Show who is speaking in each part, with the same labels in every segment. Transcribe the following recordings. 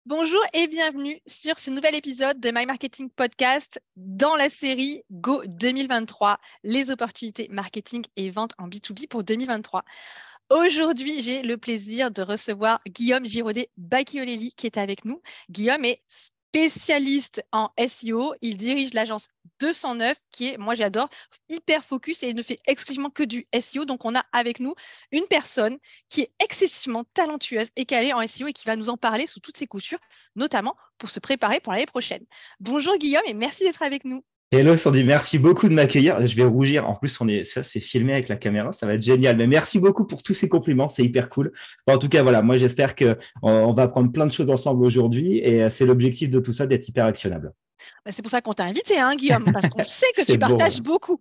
Speaker 1: Bonjour et bienvenue sur ce nouvel épisode de My Marketing Podcast dans la série Go 2023, les opportunités marketing et vente en B2B pour 2023. Aujourd'hui, j'ai le plaisir de recevoir Guillaume Giraudet-Bacchiolelli qui est avec nous. Guillaume est spécialiste en SEO. Il dirige l'agence 209 qui est, moi j'adore, hyper focus et ne fait exclusivement que du SEO. Donc, on a avec nous une personne qui est excessivement talentueuse et calée en SEO et qui va nous en parler sous toutes ses coutures, notamment pour se préparer pour l'année prochaine. Bonjour Guillaume et merci d'être avec nous.
Speaker 2: Hello Sandy, merci beaucoup de m'accueillir. Je vais rougir. En plus, c'est filmé avec la caméra, ça va être génial. Mais merci beaucoup pour tous ces compliments, c'est hyper cool. En tout cas, voilà, moi j'espère que on va apprendre plein de choses ensemble aujourd'hui et c'est l'objectif de tout ça d'être hyper actionnable.
Speaker 1: C'est pour ça qu'on t'a invité, hein, Guillaume, parce qu'on sait que
Speaker 2: C'est
Speaker 1: tu
Speaker 2: bon.
Speaker 1: partages beaucoup.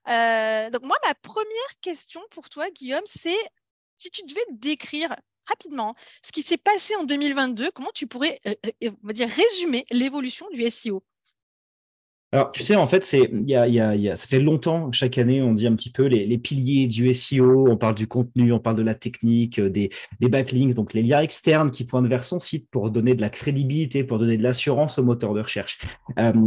Speaker 1: Donc moi, ma première question pour toi, Guillaume, c'est si tu devais décrire rapidement ce qui s'est passé en 2022, comment tu pourrais, on va dire, résumer l'évolution du SEO?
Speaker 2: Alors, tu sais, en fait, ça fait longtemps, chaque année, on dit un petit peu les piliers du SEO, on parle du contenu, on parle de la technique, des backlinks, donc les liens externes qui pointent vers son site pour donner de la crédibilité, pour donner de l'assurance au moteur de recherche.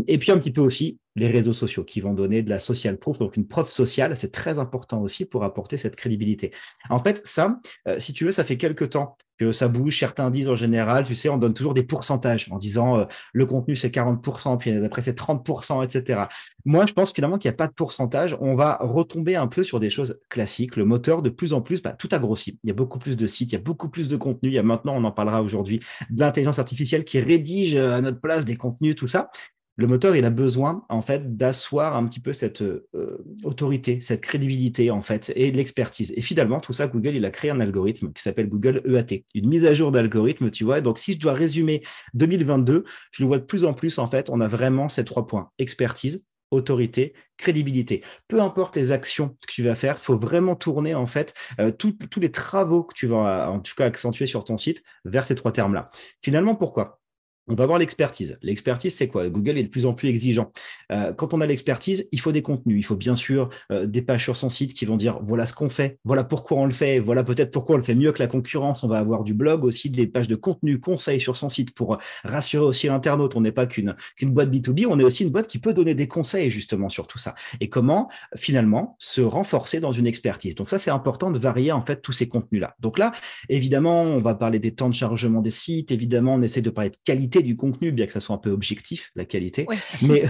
Speaker 2: Et puis un petit peu aussi les réseaux sociaux qui vont donner de la social proof, donc une preuve sociale, c'est très important aussi pour apporter cette crédibilité. En fait, ça, si tu veux, ça fait quelques temps que ça bouge. Certains disent en général, tu sais, on donne toujours des pourcentages en disant le contenu c'est 40%, puis après c'est 30%, etc. Moi, je pense finalement qu'il n'y a pas de pourcentage. On va retomber un peu sur des choses classiques. Le moteur, de plus en plus, tout a grossi. Il y a beaucoup plus de sites, il y a beaucoup plus de contenu. Il y a maintenant, on en parlera aujourd'hui, de l'intelligence artificielle qui rédige à notre place des contenus, tout ça. Le moteur, il a besoin en fait d'asseoir un petit peu cette autorité, cette crédibilité en fait et l'expertise. Et finalement, tout ça, Google, il a créé un algorithme qui s'appelle Google EAT, une mise à jour d'algorithme, tu vois. Donc, si je dois résumer 2022, je le vois de plus en plus en fait, on a vraiment ces 3 points expertise, autorité, crédibilité. Peu importe les actions que tu vas faire, il faut vraiment tourner en fait tous les travaux que tu vas en tout cas accentuer sur ton site vers ces 3 termes-là. Finalement, pourquoi? On va voir l'expertise. L'expertise, c'est quoi? Google est de plus en plus exigeant. Quand on a l'expertise, il faut des contenus. Il faut bien sûr des pages sur son site qui vont dire voilà ce qu'on fait, voilà pourquoi on le fait, voilà peut-être pourquoi on le fait mieux que la concurrence. On va avoir du blog aussi, des pages de contenu, conseils sur son site pour rassurer aussi l'internaute. On n'est pas qu'une boîte B2B, on est aussi une boîte qui peut donner des conseils justement sur tout ça. Et comment finalement se renforcer dans une expertise. Donc ça, c'est important de varier en fait tous ces contenus-là. Donc là, évidemment, on va parler des temps de chargement des sites. Évidemment, on essaie de parler de qualité du contenu, bien que ça soit un peu objectif, la qualité.
Speaker 1: Ouais.
Speaker 2: Mais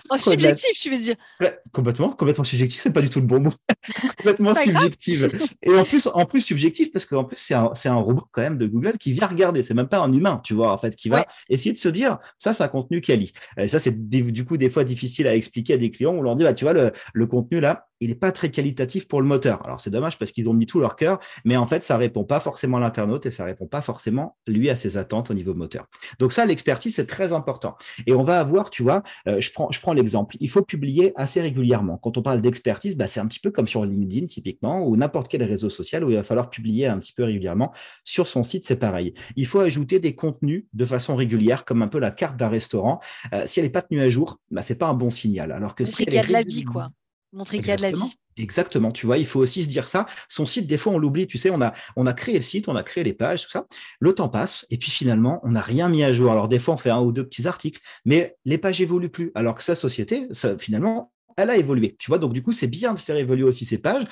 Speaker 1: Oh,
Speaker 2: au-delà,
Speaker 1: subjectif, tu veux dire.
Speaker 2: ouais, complètement subjectif, c'est pas du tout le bon mot.
Speaker 1: C'est
Speaker 2: Complètement
Speaker 1: pas grave.
Speaker 2: subjective. Et en plus subjectif, parce qu'en plus, c'est un robot quand même de Google qui vient regarder. C'est même pas un humain, tu vois, en fait, qui
Speaker 1: Ouais.
Speaker 2: va essayer de se dire, ça, c'est un contenu quali. Et ça, c'est du coup des fois difficile à expliquer à des clients. On leur dit, bah, tu vois, le contenu là, il n'est pas très qualitatif pour le moteur. Alors, c'est dommage parce qu'ils ont mis tout leur cœur, mais en fait, ça répond pas forcément à l'internaute et ça répond pas forcément, lui, à ses attentes au niveau moteur. Donc ça, l'expertise, c'est très important. Et on va avoir, tu vois, je prends l'exemple, il faut publier assez régulièrement. Quand on parle d'expertise, bah, c'est un petit peu comme sur LinkedIn, typiquement, ou n'importe quel réseau social où il va falloir publier un petit peu régulièrement. Sur son site, c'est pareil. Il faut ajouter des contenus de façon régulière, comme un peu la carte d'un restaurant. Si elle n'est pas tenue à jour, bah, ce n'est pas un bon signal. Alors que si
Speaker 1: Montrer
Speaker 2: elle
Speaker 1: qu'il y
Speaker 2: est
Speaker 1: a de la vie,
Speaker 2: régulièrement.
Speaker 1: quoi. Montrer qu'il y a de la vie.
Speaker 2: Exactement. Exactement, tu vois, il faut aussi se dire ça. Son site, des fois, on l'oublie, tu sais, on a créé le site, on a créé les pages, tout ça. Le temps passe, et puis finalement, on n'a rien mis à jour. Alors, des fois, on fait un ou deux petits articles, mais les pages évoluent plus. Alors que sa société, ça, finalement, elle a évolué. Tu vois, donc du coup, c'est bien de faire évoluer aussi ces pages.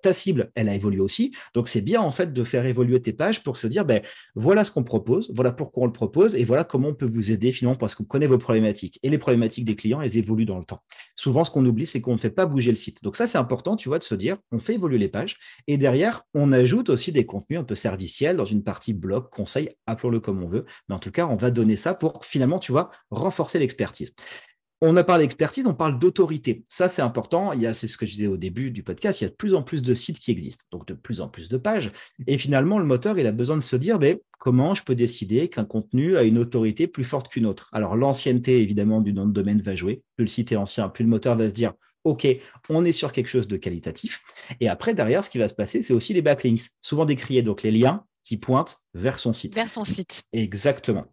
Speaker 2: Ta cible, elle a évolué aussi. Donc, c'est bien, en fait, de faire évoluer tes pages pour se dire, ben, voilà ce qu'on propose, voilà pourquoi on le propose, et voilà comment on peut vous aider, finalement, parce qu'on connaît vos problématiques. Et les problématiques des clients, elles évoluent dans le temps. Souvent, ce qu'on oublie, c'est qu'on ne fait pas bouger le site. Donc ça, c'est important, tu vois, de se dire, on fait évoluer les pages et derrière, on ajoute aussi des contenus un peu serviciels dans une partie blog, conseil, appelons-le comme on veut. Mais en tout cas, on va donner ça pour finalement, tu vois, renforcer l'expertise. On a parlé d'expertise, on parle d'autorité. Ça, c'est important. C'est ce que je disais au début du podcast. Il y a de plus en plus de sites qui existent, donc de plus en plus de pages. Et finalement, le moteur, il a besoin de se dire, mais comment je peux décider qu'un contenu a une autorité plus forte qu'une autre? Alors, l'ancienneté, évidemment, du nom de domaine va jouer. Plus le site est ancien, plus le moteur va se dire, OK, on est sur quelque chose de qualitatif. Et après, derrière, ce qui va se passer, c'est aussi les backlinks, souvent décriés, donc les liens qui pointent vers son site.
Speaker 1: Vers ton site.
Speaker 2: Exactement.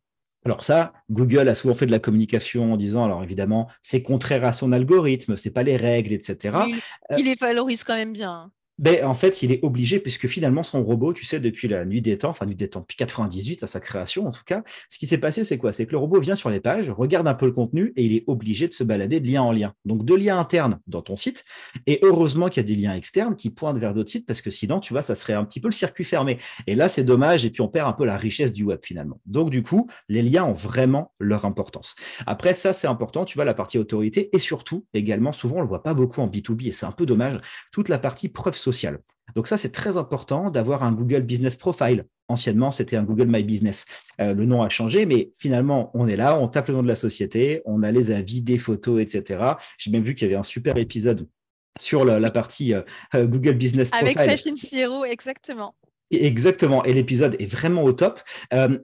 Speaker 2: Alors ça, Google a souvent fait de la communication en disant, alors évidemment, c'est contraire à son algorithme, c'est pas les règles, etc.
Speaker 1: Mais il,
Speaker 2: Euh,
Speaker 1: il les valorise quand même bien.
Speaker 2: Ben, en fait, il est obligé, puisque finalement, son robot, tu sais, depuis la nuit des temps, enfin, nuit des temps, depuis 98, à sa création, en tout cas, ce qui s'est passé, c'est quoi? C'est que le robot vient sur les pages, regarde un peu le contenu et il est obligé de se balader de lien en lien. Donc, de liens internes dans ton site. Et heureusement qu'il y a des liens externes qui pointent vers d'autres sites, parce que sinon, tu vois, ça serait un petit peu le circuit fermé. Et là, c'est dommage. Et puis, on perd un peu la richesse du web, finalement. Donc, du coup, les liens ont vraiment leur importance. Après, ça, c'est important, tu vois, la partie autorité et surtout, également, souvent, on le voit pas beaucoup en B2B et c'est un peu dommage toute la partie preuve sociale. Donc ça, c'est très important d'avoir un Google Business Profile. Anciennement, c'était un Google My Business. Le nom a changé, mais finalement, on est là, on tape le nom de la société, on a les avis, des photos, etc. J'ai même vu qu'il y avait un super épisode sur la
Speaker 1: Oui,
Speaker 2: partie Google Business
Speaker 1: avec
Speaker 2: Profile.
Speaker 1: Sachin Siro, exactement.
Speaker 2: Exactement, et l'épisode est vraiment au top.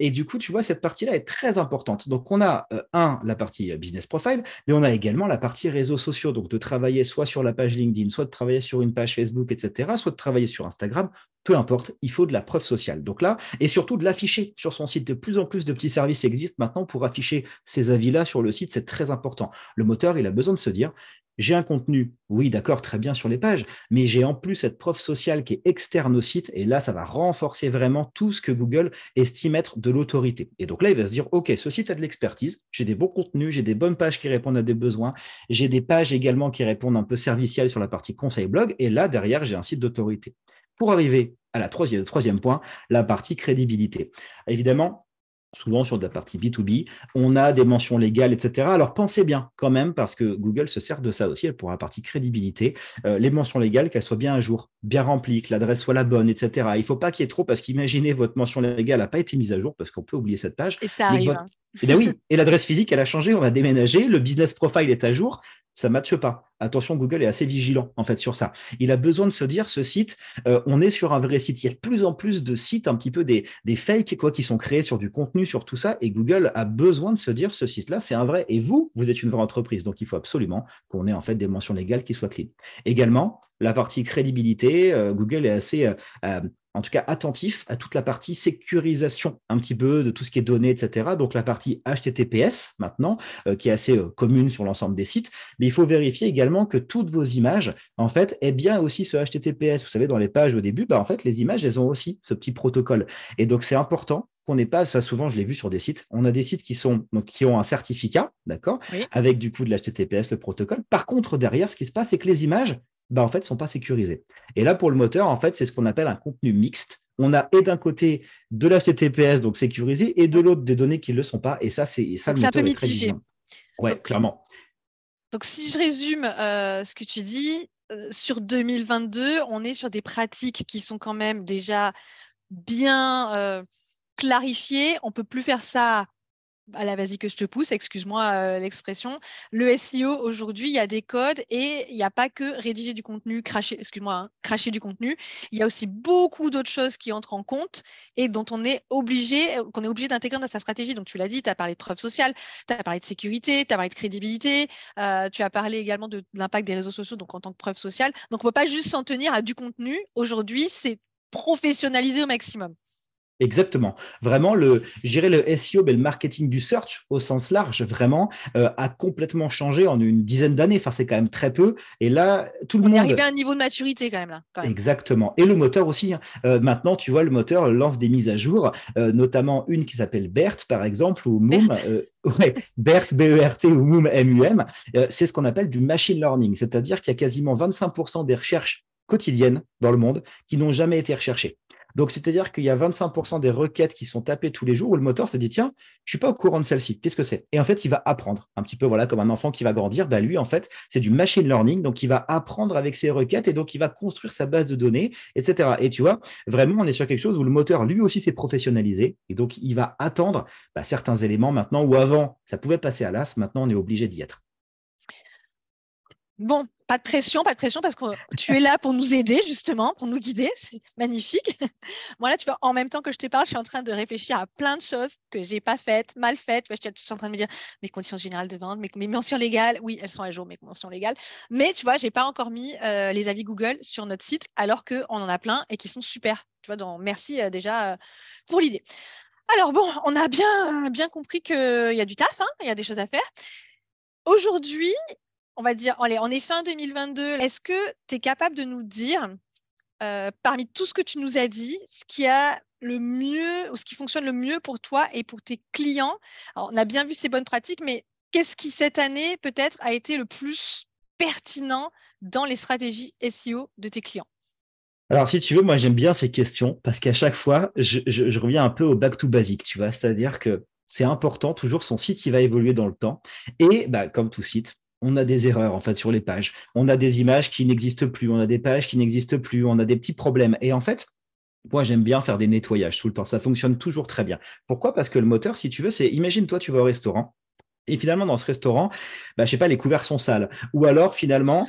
Speaker 2: Et du coup, tu vois, cette partie-là est très importante. Donc, on a, la partie business profile, mais on a également la partie réseaux sociaux. Donc, de travailler soit sur la page LinkedIn, soit de travailler sur une page Facebook, etc., soit de travailler sur Instagram, peu importe, il faut de la preuve sociale. Donc là, et surtout de l'afficher sur son site. De plus en plus de petits services existent maintenant pour afficher ces avis-là sur le site. C'est très important. Le moteur, il a besoin de se dire, j'ai un contenu, oui, d'accord, très bien sur les pages, mais j'ai en plus cette preuve sociale qui est externe au site, et là, ça va renforcer vraiment tout ce que Google estime être de l'autorité. Et donc là, il va se dire, OK, ce site a de l'expertise, j'ai des bons contenus, j'ai des bonnes pages qui répondent à des besoins, j'ai des pages également qui répondent un peu servicielles sur la partie conseil blog, et là, derrière, j'ai un site d'autorité. Pour arriver à la troisième point, la partie crédibilité. Évidemment, souvent sur de la partie B2B, on a des mentions légales, etc. Alors pensez bien quand même, parce que Google se sert de ça aussi pour la partie crédibilité, les mentions légales, qu'elles soient bien à jour, bien remplies, que l'adresse soit la bonne, etc. Il ne faut pas qu'il y ait trop, parce qu'imaginez votre mention légale n'a pas été mise à jour, parce qu'on peut oublier cette page,
Speaker 1: Et ça
Speaker 2: mais que
Speaker 1: arrive,
Speaker 2: votre...
Speaker 1: hein.
Speaker 2: Eh bien oui, et l'adresse physique, elle a changé, on a déménagé, le business profile est à jour, ça ne matche pas. Attention, Google est assez vigilant en fait sur ça. Il a besoin de se dire, ce site, on est sur un vrai site. Il y a de plus en plus de sites, un petit peu des fakes quoi, qui sont créés sur du contenu, sur tout ça. Et Google a besoin de se dire, ce site-là, c'est un vrai. Et vous êtes une vraie entreprise. Donc, il faut absolument qu'on ait en fait des mentions légales qui soient clean. Également, la partie crédibilité, Google est assez en tout cas attentif à toute la partie sécurisation, un petit peu de tout ce qui est données, etc. Donc la partie HTTPS maintenant, qui est assez commune sur l'ensemble des sites, mais il faut vérifier également que toutes vos images, en fait, aient bien aussi ce HTTPS. Vous savez, dans les pages au début, en fait, les images, elles ont aussi ce petit protocole. Et donc, c'est important qu'on n'ait pas, ça souvent, je l'ai vu sur des sites, on a des sites qui ont un certificat, d'accord,
Speaker 1: Oui.
Speaker 2: avec du coup de l'HTTPS, le protocole. Par contre, derrière, ce qui se passe, c'est que les images, en fait, ne sont pas sécurisées. Et là, pour le moteur, en fait, c'est ce qu'on appelle un contenu mixte. On a et d'un côté de l'HTTPS, donc sécurisé, et de l'autre des données qui ne le sont pas. Et ça,
Speaker 1: Donc,
Speaker 2: le
Speaker 1: c'est un peu
Speaker 2: moteur est très
Speaker 1: mitigé.
Speaker 2: vigilant. Ouais,
Speaker 1: Donc,
Speaker 2: clairement.
Speaker 1: donc si je résume ce que tu dis, sur 2022, on est sur des pratiques qui sont quand même déjà bien clarifiées. On ne peut plus faire ça à la vas-y que je te pousse, excuse-moi l'expression. Le SEO, aujourd'hui, il y a des codes et il n'y a pas que rédiger du contenu, cracher, excuse-moi, hein, cracher du contenu. Il y a aussi beaucoup d'autres choses qui entrent en compte et dont on est obligé, qu'on est obligé d'intégrer dans sa stratégie. Donc, tu l'as dit, tu as parlé de preuve sociale, tu as parlé de sécurité, tu as parlé de crédibilité, tu as parlé également de l'impact des réseaux sociaux, donc en tant que preuve sociale. Donc, on ne peut pas juste s'en tenir à du contenu. Aujourd'hui, c'est professionnalisé au maximum.
Speaker 2: Exactement. Vraiment, je dirais le SEO, mais le marketing du search au sens large, vraiment, a complètement changé en une dizaine d'années. Enfin, c'est quand même très peu. Et là, tout le
Speaker 1: On est arrivé
Speaker 2: monde.
Speaker 1: à un niveau de maturité quand même là. Quand même.
Speaker 2: Exactement. Et le moteur aussi, hein. Maintenant, tu vois, le moteur lance des mises à jour, notamment une qui s'appelle BERT, par exemple, ou Moom.
Speaker 1: Berthe.
Speaker 2: Ouais, BERT, B-E-R-T ou Moom, M-U-M. C'est ce qu'on appelle du machine learning, c'est-à-dire qu'il y a quasiment 25% des recherches quotidiennes dans le monde qui n'ont jamais été recherchées. Donc, c'est-à-dire qu'il y a 25% des requêtes qui sont tapées tous les jours où le moteur se dit, tiens, je ne suis pas au courant de celle-ci, qu'est-ce que c'est? Et en fait, il va apprendre un petit peu, voilà, comme un enfant qui va grandir. Bah, lui, en fait, c'est du machine learning, donc il va apprendre avec ses requêtes et donc il va construire sa base de données, etc. Et tu vois, vraiment, on est sur quelque chose où le moteur, lui aussi, s'est professionnalisé et donc il va attendre certains éléments maintenant où avant, ça pouvait passer à l'as, maintenant, on est obligé d'y être.
Speaker 1: Bon, pas de pression, parce que tu es là pour nous aider, justement, pour nous guider. C'est magnifique. Moi, là, tu vois, en même temps que je te parle, je suis en train de réfléchir à plein de choses que j'ai pas faites, mal faites. Tu vois, je suis en train de me dire mes conditions générales de vente, mes mentions légales. Oui, elles sont à jour, mes mentions légales. Mais tu vois, j'ai pas encore mis les avis Google sur notre site, alors qu'on en a plein et qui sont super. Tu vois, donc merci déjà pour l'idée. Alors bon, on a bien compris qu'il y a du taf, hein, il y a des choses à faire. Aujourd'hui, on va dire, allez, on est fin 2022. Est-ce que tu es capable de nous dire parmi tout ce que tu nous as dit, ce qui a le mieux ou ce qui fonctionne le mieux pour toi et pour tes clients? Alors, on a bien vu ces bonnes pratiques, mais qu'est-ce qui, cette année, peut-être, a été le plus pertinent dans les stratégies SEO de tes clients?
Speaker 2: Alors, si tu veux, moi, j'aime bien ces questions parce qu'à chaque fois, je reviens un peu au back to basic, tu vois, c'est-à-dire que c'est important, toujours, son site, il va évoluer dans le temps. Et bah, comme tout site, on a des erreurs en fait sur les pages. On a des images qui n'existent plus, on a des pages qui n'existent plus, on a des petits problèmes. Et en fait, moi, j'aime bien faire des nettoyages tout le temps. Ça fonctionne toujours très bien. Pourquoi? Parce que le moteur, si tu veux, c'est, imagine-toi, tu vas au restaurant. Et finalement, dans ce restaurant, bah, je sais pas, les couverts sont sales. Ou alors, finalement,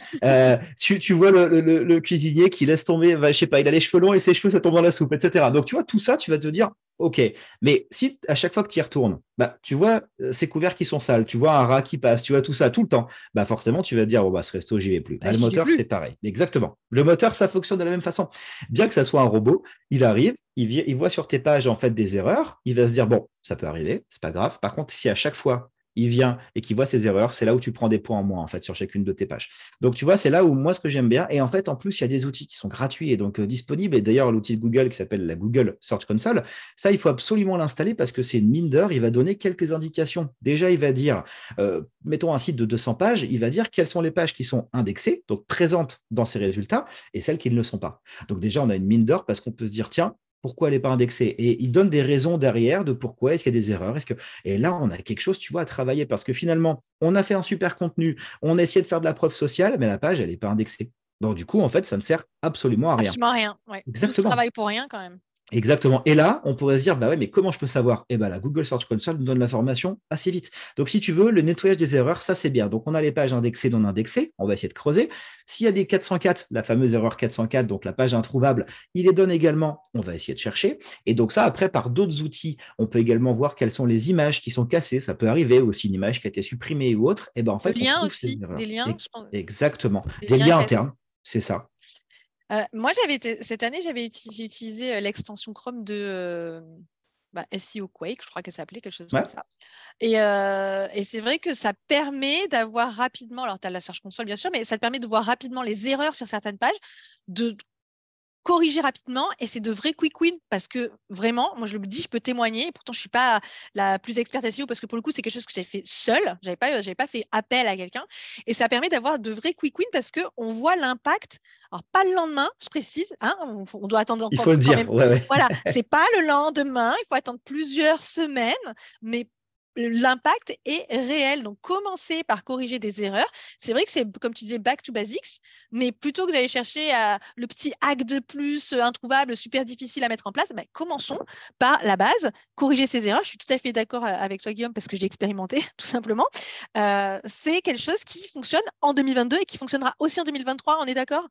Speaker 2: tu vois le cuisinier qui laisse tomber, bah, je sais pas, il a les cheveux longs et ses cheveux, ça tombe dans la soupe, etc. Donc, tu vois, tout ça, tu vas te dire, OK. Mais si à chaque fois que tu y retournes, bah, tu vois ces couverts qui sont sales, tu vois un rat qui passe, tu vois tout ça tout le temps, bah, forcément, tu vas te dire, oh, bah, ce resto, j'y vais plus. Bah, le
Speaker 1: J'y vais
Speaker 2: moteur,
Speaker 1: plus.
Speaker 2: c'est pareil. Exactement. Le moteur, ça fonctionne de la même façon. Bien que ça soit un robot, il arrive, il voit sur tes pages, en fait, des erreurs, il va se dire, bon, ça peut arriver, c'est pas grave. Par contre, si à chaque fois, il vient et qu'il voit ses erreurs, c'est là où tu prends des points en moins en fait sur chacune de tes pages. Donc tu vois, c'est là où moi ce que j'aime bien. Et en fait, en plus, il y a des outils qui sont gratuits et donc disponibles. Et d'ailleurs, l'outil de Google qui s'appelle la Google Search Console, ça, il faut absolument l'installer parce que c'est une mine d'or. Il va donner quelques indications. Déjà, il va dire, mettons un site de 200 pages, il va dire quelles sont les pages qui sont indexées, donc présentes dans ses résultats, et celles qui ne le sont pas. Donc déjà, on a une mine d'or parce qu'on peut se dire, tiens, pourquoi elle n'est pas indexée? Et il donne des raisons derrière de pourquoi, est-ce qu'il y a des erreurs, est-ce que et là, on a quelque chose, tu vois, à travailler parce que finalement, on a fait un super contenu, on a essayé de faire de la preuve sociale, mais la page, elle n'est pas indexée. Donc, du coup, en fait, ça ne sert absolument à rien.
Speaker 1: Absolument rien. Ouais. Tout ce
Speaker 2: Exactement.
Speaker 1: travail pour rien quand même.
Speaker 2: Exactement. Et là, on pourrait se dire, bah ouais, mais comment je peux savoir? Eh ben, la Google Search Console nous donne l'information assez vite. Donc, si tu veux, le nettoyage des erreurs, ça, c'est bien. Donc, on a les pages indexées, non indexées. On va essayer de creuser. S'il y a des 404, la fameuse erreur 404, donc la page introuvable, il les donne également. On va essayer de chercher. Et donc, ça, après, par d'autres outils, on peut également voir quelles sont les images qui sont cassées. Ça peut arriver aussi une image qui a été supprimée ou autre. Et ben, en
Speaker 1: Le
Speaker 2: fait, on
Speaker 1: lien
Speaker 2: trouve ces
Speaker 1: aussi,
Speaker 2: erreurs.
Speaker 1: des liens, je pense,
Speaker 2: Exactement.
Speaker 1: des
Speaker 2: Des
Speaker 1: liens
Speaker 2: liens
Speaker 1: cassés.
Speaker 2: internes, c'est ça.
Speaker 1: Moi, cette année, j'ai utilisé l'extension Chrome de SEO Quake, je crois qu'elle s'appelait, quelque chose
Speaker 2: Ouais.
Speaker 1: comme ça. Et c'est vrai que ça permet d'avoir rapidement, alors tu as la Search Console bien sûr, mais ça te permet de voir rapidement les erreurs sur certaines pages, de corriger rapidement et c'est de vrais quick wins parce que vraiment, moi je le dis, je peux témoigner et pourtant je ne suis pas la plus experte SEO parce que pour le coup c'est quelque chose que j'ai fait seule, j'avais pas fait appel à quelqu'un et ça permet d'avoir de vrais quick wins parce qu'on voit l'impact, alors pas le lendemain, je précise, hein, on doit attendre
Speaker 2: Il
Speaker 1: encore
Speaker 2: faut le
Speaker 1: quand
Speaker 2: dire.
Speaker 1: même,
Speaker 2: Ouais, ouais.
Speaker 1: voilà, c'est pas le lendemain, il faut attendre plusieurs semaines, mais l'impact est réel. Donc, commencer par corriger des erreurs. C'est vrai que c'est, comme tu disais, back to basics, mais plutôt que d'aller chercher le petit hack de plus introuvable, super difficile à mettre en place, commençons par la base, corriger ces erreurs. Je suis tout à fait d'accord avec toi, Guillaume, parce que j'ai expérimenté, tout simplement. C'est quelque chose qui fonctionne en 2022 et qui fonctionnera aussi en 2023, on est d'accord?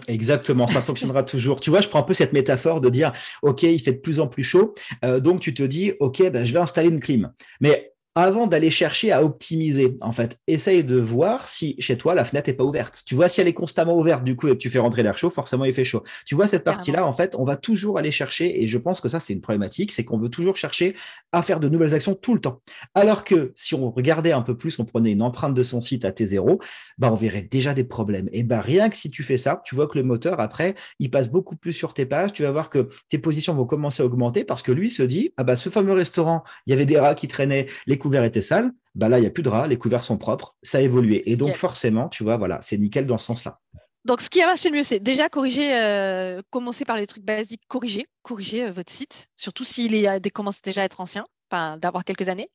Speaker 2: Exactement, ça fonctionnera toujours. Tu vois, je prends un peu cette métaphore de dire, OK, il fait de plus en plus chaud, donc tu te dis, OK, ben, je vais installer une clim. Mais avant d'aller chercher à optimiser, en fait, essaye de voir si chez toi, la fenêtre n'est pas ouverte. Tu vois, si elle est constamment ouverte, du coup, et que tu fais rentrer l'air chaud, forcément, il fait chaud. Tu vois, cette
Speaker 1: Carrément.
Speaker 2: partie-là, en fait, on va toujours aller chercher, et je pense que ça, c'est une problématique, c'est qu'on veut toujours chercher à faire de nouvelles actions tout le temps. Alors que si on regardait un peu plus, on prenait une empreinte de son site à T0, bah, on verrait déjà des problèmes. Et bah, rien que si tu fais ça, tu vois que le moteur, après, il passe beaucoup plus sur tes pages. Tu vas voir que tes positions vont commencer à augmenter parce que lui se dit, ah bah, ce fameux restaurant, il y avait des rats qui traînaient, les couverts étaient sales. Bah là, il n'y a plus de rats, les couverts sont propres, ça a évolué.
Speaker 1: C'est
Speaker 2: Et donc,
Speaker 1: nickel.
Speaker 2: forcément, tu vois, voilà, c'est nickel dans ce sens-là.
Speaker 1: Donc, ce qui a marché le mieux, c'est déjà corriger, commencer par les trucs basiques, corriger votre site, surtout s'il commence déjà à être ancien, enfin, d'avoir quelques années.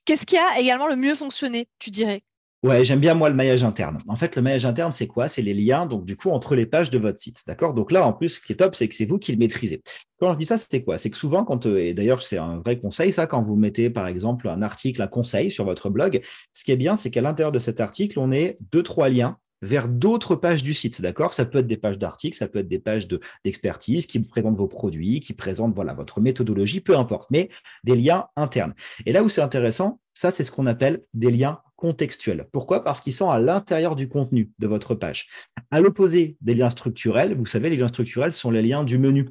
Speaker 1: Qu'est-ce qui a également le mieux fonctionné, tu dirais?
Speaker 2: Ouais, j'aime bien moi le maillage interne. En fait, le maillage interne, c'est quoi? C'est les liens, donc du coup, entre les pages de votre site. D'accord? Donc là, en plus, ce qui est top, c'est que c'est vous qui le maîtrisez. Quand je dis ça, c'est quoi? C'est que souvent, et d'ailleurs, c'est un vrai conseil, ça, quand vous mettez, par exemple, un article, un conseil sur votre blog, ce qui est bien, c'est qu'à l'intérieur de cet article, on est deux, trois liens vers d'autres pages du site, d'accord? Ça peut être des pages d'articles, ça peut être des pages d'expertise qui présentent vos produits, qui présentent voilà, votre méthodologie, peu importe, mais des liens internes. Et là où c'est intéressant, ça, c'est ce qu'on appelle des liens contextuels. Pourquoi? Parce qu'ils sont à l'intérieur du contenu de votre page. À l'opposé des liens structurels, vous savez, les liens structurels sont les liens du menu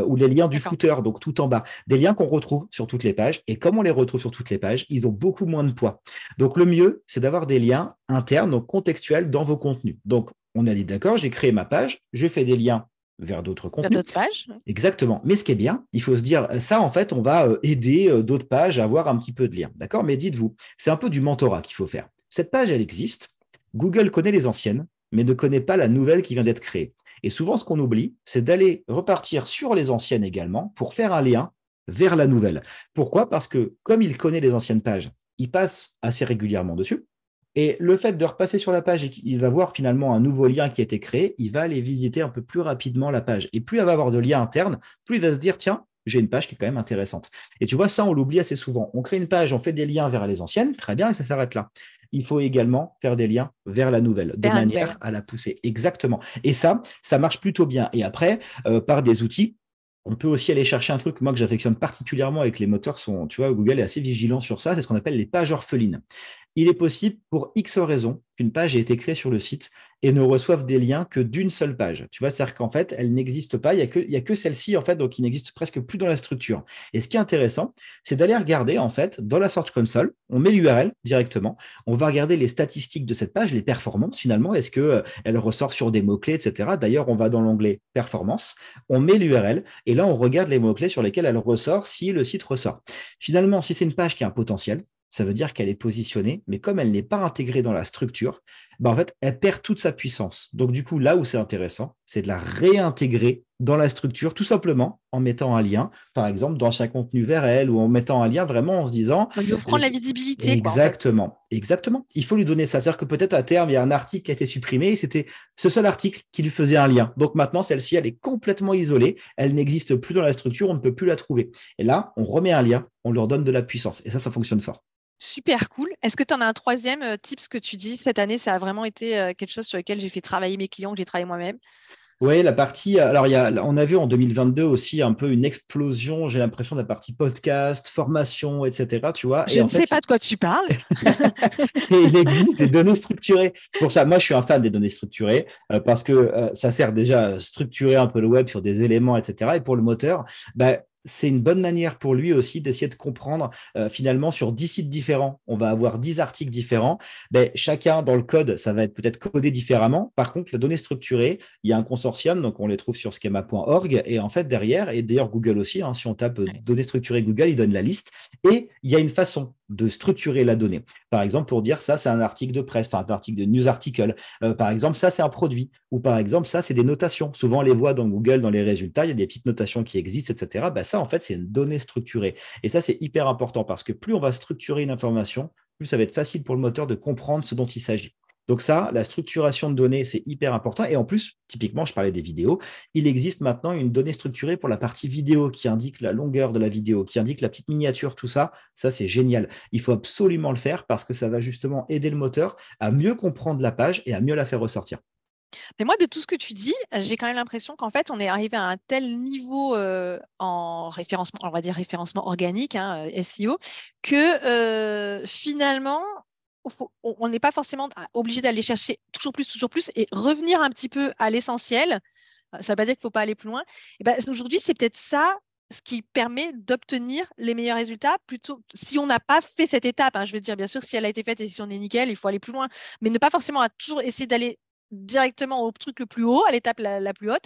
Speaker 2: ou les liens du
Speaker 1: D'accord.
Speaker 2: footer, donc tout en bas. Des liens qu'on retrouve sur toutes les pages. Et comme on les retrouve sur toutes les pages, ils ont beaucoup moins de poids. Donc, le mieux, c'est d'avoir des liens internes, donc contextuels dans vos contenus. Donc, on a dit, d'accord, j'ai créé ma page, je fais des liens vers d'autres
Speaker 1: Vers
Speaker 2: contenus.
Speaker 1: d'autres pages.
Speaker 2: Exactement. Mais ce qui est bien, il faut se dire, ça, en fait, on va aider d'autres pages à avoir un petit peu de lien. D'accord? Mais dites-vous, c'est un peu du mentorat qu'il faut faire. Cette page, elle existe. Google connaît les anciennes, mais ne connaît pas la nouvelle qui vient d'être créée. Et souvent, ce qu'on oublie, c'est d'aller repartir sur les anciennes également pour faire un lien vers la nouvelle. Pourquoi? Parce que comme il connaît les anciennes pages, il passe assez régulièrement dessus. Et le fait de repasser sur la page et qu'il va voir finalement un nouveau lien qui a été créé, il va aller visiter un peu plus rapidement la page. Et plus elle va avoir de liens internes, plus il va se dire, tiens, j'ai une page qui est quand même intéressante. Et tu vois, ça, on l'oublie assez souvent. On crée une page, on fait des liens vers les anciennes, très bien, et ça s'arrête là. Il faut également faire des liens vers la nouvelle, de
Speaker 1: Vers la nouvelle.
Speaker 2: manière à la pousser. Exactement. Et ça marche plutôt bien. Et après, par des outils, on peut aussi aller chercher un truc, moi, que j'affectionne particulièrement avec les moteurs, tu vois, Google est assez vigilant sur ça, c'est ce qu'on appelle les pages orphelines. Il est possible, pour X raisons, qu'une page ait été créée sur le site et ne reçoive des liens que d'une seule page. Tu vois, c'est-à-dire qu'en fait, elle n'existe pas, il y a que celle-ci, en fait, donc il n'existe presque plus dans la structure. Et ce qui est intéressant, c'est d'aller regarder, en fait, dans la Search Console, on met l'URL directement, on va regarder les statistiques de cette page, les performances, finalement, est-ce qu'elle ressort sur des mots-clés, etc. D'ailleurs, on va dans l'onglet Performance, on met l'URL, et là, on regarde les mots-clés sur lesquels elle ressort, si le site ressort. Finalement, si c'est une page qui a un potentiel, ça veut dire qu'elle est positionnée, mais comme elle n'est pas intégrée dans la structure, ben en fait, elle perd toute sa puissance. Donc, du coup, là où c'est intéressant, c'est de la réintégrer dans la structure, tout simplement en mettant un lien, par exemple, d'anciens contenus vers elle, ou en mettant un lien vraiment en se disant…
Speaker 1: En lui offrant de la visibilité, quoi, en fait.
Speaker 2: Exactement, exactement. Il faut lui donner ça. C'est-à-dire que peut-être à terme, il y a un article qui a été supprimé et c'était ce seul article qui lui faisait un lien. Donc maintenant, celle-ci, elle est complètement isolée. Elle n'existe plus dans la structure, on ne peut plus la trouver. Et là, on remet un lien, on leur donne de la puissance. Et ça fonctionne fort.
Speaker 1: Super cool. Est-ce que tu en as un troisième tips que tu dis cette année, ça a vraiment été quelque chose sur lequel j'ai fait travailler mes clients, que j'ai travaillé moi-même?
Speaker 2: Oui, la partie. Alors, on a vu en 2022 aussi un peu une explosion, j'ai l'impression, de la partie podcast, formation, etc. Tu vois.
Speaker 1: Je
Speaker 2: Et
Speaker 1: ne
Speaker 2: en
Speaker 1: sais
Speaker 2: fait,
Speaker 1: pas de quoi tu parles.
Speaker 2: et il existe des données structurées. Pour ça, moi, je suis un fan des données structurées parce que ça sert déjà à structurer un peu le web sur des éléments, etc. Et pour le moteur, bah, c'est une bonne manière pour lui aussi d'essayer de comprendre finalement sur 10 sites différents, on va avoir 10 articles différents. Ben, chacun dans le code, ça va être peut-être codé différemment. Par contre, les données structurées, il y a un consortium, donc on les trouve sur schema.org. Et en fait, derrière, et d'ailleurs Google aussi, hein, si on tape
Speaker 1: Ouais.
Speaker 2: données structurées Google, il donne la liste. Et il y a une façon de structurer la donnée. Par exemple, pour dire ça, c'est un article de presse, enfin un article de news article. Par exemple, ça, c'est un produit. Ou par exemple, ça, c'est des notations. Souvent, on les voit dans Google, dans les résultats, il y a des petites notations qui existent, etc. Ben, ça, en fait, c'est une donnée structurée. Et ça, c'est hyper important parce que plus on va structurer une information, plus ça va être facile pour le moteur de comprendre ce dont il s'agit. Donc ça, la structuration de données, c'est hyper important. Et en plus, typiquement, je parlais des vidéos, il existe maintenant une donnée structurée pour la partie vidéo qui indique la longueur de la vidéo, qui indique la petite miniature, tout ça. Ça, c'est génial. Il faut absolument le faire parce que ça va justement aider le moteur à mieux comprendre la page et à mieux la faire ressortir.
Speaker 1: Mais moi, de tout ce que tu dis, j'ai quand même l'impression qu'en fait, on est arrivé à un tel niveau en référencement, on va dire référencement organique, hein, SEO, que finalement, on n'est pas forcément obligé d'aller chercher toujours plus et revenir un petit peu à l'essentiel. Ça ne veut pas dire qu'il ne faut pas aller plus loin. Et ben, aujourd'hui, c'est peut-être ça ce qui permet d'obtenir les meilleurs résultats, plutôt si on n'a pas fait cette étape. Hein, je veux dire, bien sûr, si elle a été faite et si on est nickel, il faut aller plus loin. Mais ne pas forcément à toujours essayer d'aller directement au truc le plus haut, à l'étape la plus haute,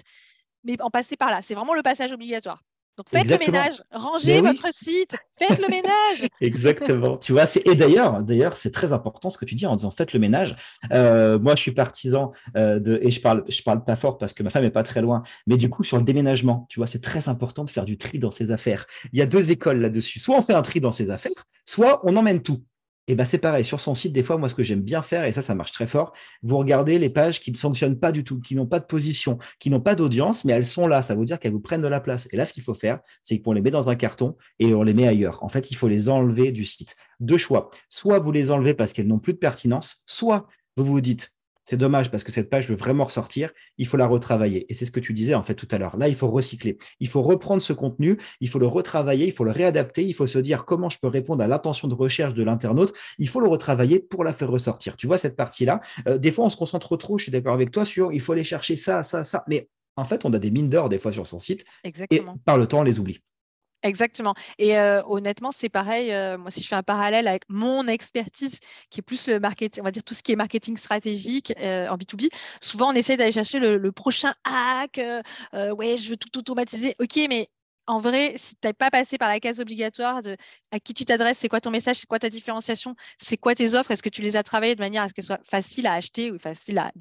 Speaker 1: mais en passer par là. C'est vraiment le passage obligatoire. Donc faites le
Speaker 2: Exactement.
Speaker 1: ménage,
Speaker 2: Ben
Speaker 1: rangez
Speaker 2: oui,
Speaker 1: votre site, faites le ménage.
Speaker 2: exactement. Tu vois, et d'ailleurs, c'est très important ce que tu dis en disant faites le ménage. Moi, je suis partisan et je parle pas fort parce que ma femme est pas très loin, mais du coup, sur le déménagement, tu vois, c'est très important de faire du tri dans ses affaires. Il y a deux écoles là-dessus. Soit on fait un tri dans ses affaires, soit on emmène tout. Et ben c'est pareil, sur son site, des fois, moi, ce que j'aime bien faire, et ça marche très fort, vous regardez les pages qui ne fonctionnent pas du tout, qui n'ont pas de position, qui n'ont pas d'audience, mais elles sont là. Ça veut dire qu'elles vous prennent de la place. Et là, ce qu'il faut faire, c'est qu'on les met dans un carton et on les met ailleurs. En fait, il faut les enlever du site. Deux choix. Soit vous les enlevez parce qu'elles n'ont plus de pertinence, soit vous vous dites, c'est dommage parce que cette page veut vraiment ressortir, il faut la retravailler. Et c'est ce que tu disais en fait tout à l'heure. Là, il faut recycler. Il faut reprendre ce contenu, il faut le retravailler, il faut le réadapter, il faut se dire comment je peux répondre à l'intention de recherche de l'internaute. Il faut le retravailler pour la faire ressortir. Tu vois, cette partie-là, des fois, on se concentre trop, je suis d'accord avec toi, sur il faut aller chercher ça, ça, ça. Mais en fait, on a des mines d'or des fois sur son site et
Speaker 1: Exactement.
Speaker 2: par le temps, on les oublie.
Speaker 1: Exactement. Et honnêtement, c'est pareil. Moi, si je fais un parallèle avec mon expertise, qui est plus le marketing, on va dire tout ce qui est marketing stratégique en B2B, souvent on essaie d'aller chercher le prochain hack. Ouais, je veux tout automatiser. Ok, mais en vrai, si tu n'es pas passé par la case obligatoire de à qui tu t'adresses, c'est quoi ton message, c'est quoi ta différenciation, c'est quoi tes offres, est-ce que tu les as travaillées de manière à ce qu'elles soient faciles à acheter ou facile à